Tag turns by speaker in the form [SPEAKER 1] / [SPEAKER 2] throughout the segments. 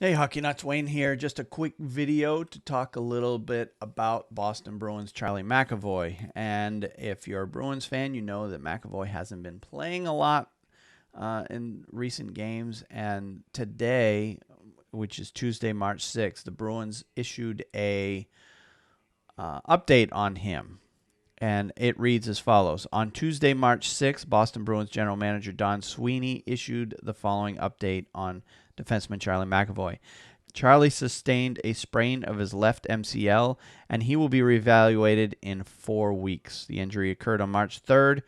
[SPEAKER 1] Hey, Hockey Nuts, Wayne here. Just a quick video to talk a little bit about Boston Bruins Charlie McAvoy. And if you're a Bruins fan, you know that McAvoy hasn't been playing a lot in recent games. And today, which is Tuesday, March 6th, the Bruins issued a update on him. And it reads as follows. On Tuesday, March 6th, Boston Bruins general manager Don Sweeney issued the following update on defenseman Charlie McAvoy. Charlie sustained a sprain of his left MCL, and he will be reevaluated in 4 weeks. The injury occurred on March 3rd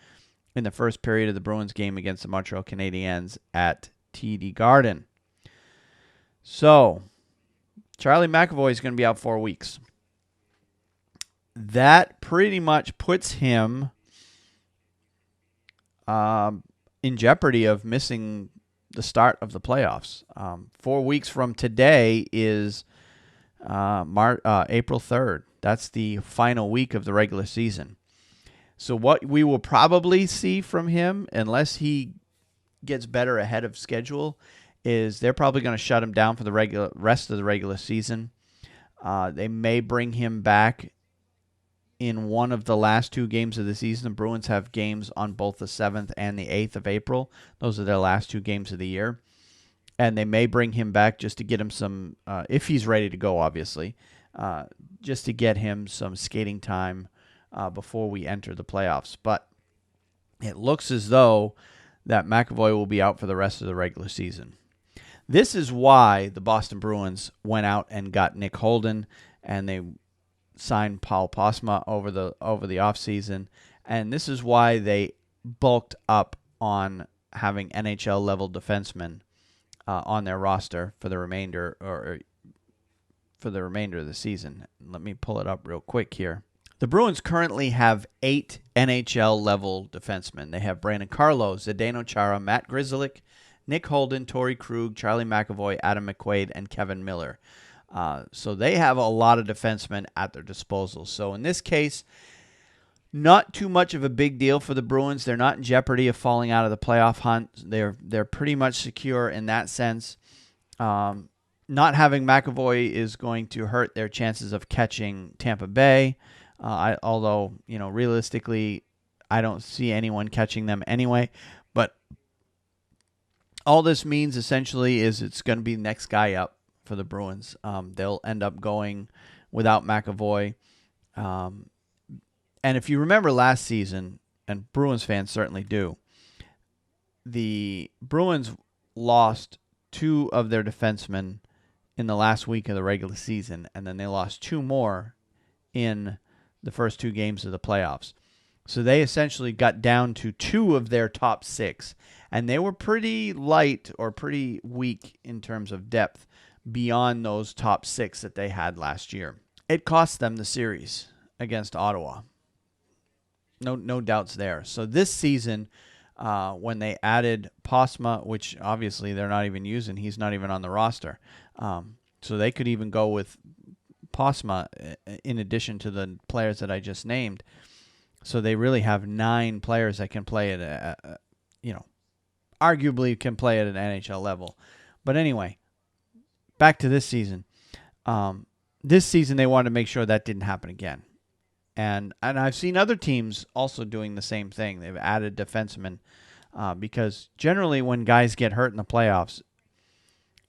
[SPEAKER 1] in the first period of the Bruins game against the Montreal Canadiens at TD Garden. So, Charlie McAvoy is going to be out 4 weeks. That pretty much puts him in jeopardy of missing the start of the playoffs. 4 weeks from today is April 3rd. That's the final week of the regular season. So what we will probably see from him, unless he gets better ahead of schedule, is they're probably going to shut him down for the rest of the regular season. They may bring him back in one of the last 2 games of the season. The Bruins have games on both the 7th and the 8th of April. Those are their last 2 games of the year. And they may bring him back just to get him some, if he's ready to go, obviously, just to get him some skating time before we enter the playoffs. But it looks as though that McAvoy will be out for the rest of the regular season. This is why the Boston Bruins went out and got Nick Holden, and they signed Paul Postma over the offseason, and this is why they bulked up on having NHL level defensemen on their roster for the remainder of the season. Let me pull it up real quick here. The Bruins currently have 8 NHL level defensemen. They have Brandon Carlo, Zdeno Chara, Matt Grzelcyk, Nick Holden, Torrey Krug, Charlie McAvoy, Adam McQuaid, and Kevin Miller. So they have a lot of defensemen at their disposal. So in this case, not too much of a big deal for the Bruins. They're not in jeopardy of falling out of the playoff hunt. They're pretty much secure in that sense. Not having McAvoy is going to hurt their chances of catching Tampa Bay. Although, realistically, I don't see anyone catching them anyway. But all this means essentially is it's going to be the next guy up for the Bruins. They'll end up going without McAvoy. And if you remember last season, and Bruins fans certainly do, the Bruins lost 2 of their defensemen in the last week of the regular season, and then they lost 2 more in the first 2 games of the playoffs. So they essentially got down to 2 of their top 6, and they were pretty light or pretty weak in terms of depth beyond those top 6 that they had last year. It cost them the series against Ottawa. No doubts there. So this season, when they added Postma, which obviously they're not even using, he's not even on the roster. So they could even go with Postma in addition to the players that I just named. So they really have 9 players that can play at arguably can play at an NHL level. But anyway, back to this season. This season they wanted to make sure that didn't happen again. And I've seen other teams also doing the same thing. They've added defensemen because generally when guys get hurt in the playoffs,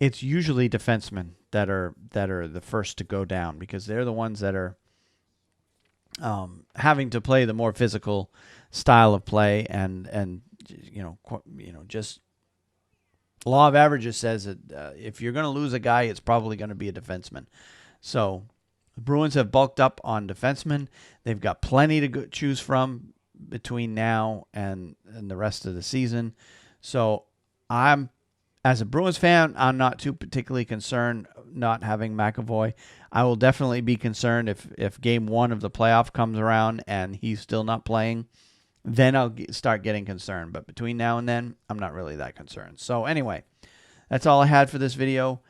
[SPEAKER 1] it's usually defensemen that are the first to go down because they're the ones that are having to play the more physical style of play, and just law of averages says that if you're going to lose a guy, it's probably going to be a defenseman. So the Bruins have bulked up on defensemen. They've got plenty to choose from between now and the rest of the season. So as a Bruins fan, I'm not too particularly concerned not having McAvoy. I will definitely be concerned if game 1 of the playoff comes around and he's still not playing. Then I'll start getting concerned. But between now and then, I'm not really that concerned. So anyway, that's all I had for this video.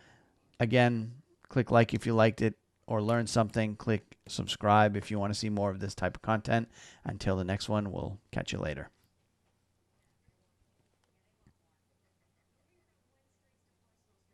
[SPEAKER 1] Again, click like if you liked it or learned something. Click subscribe if you want to see more of this type of content. Until the next one, we'll catch you later.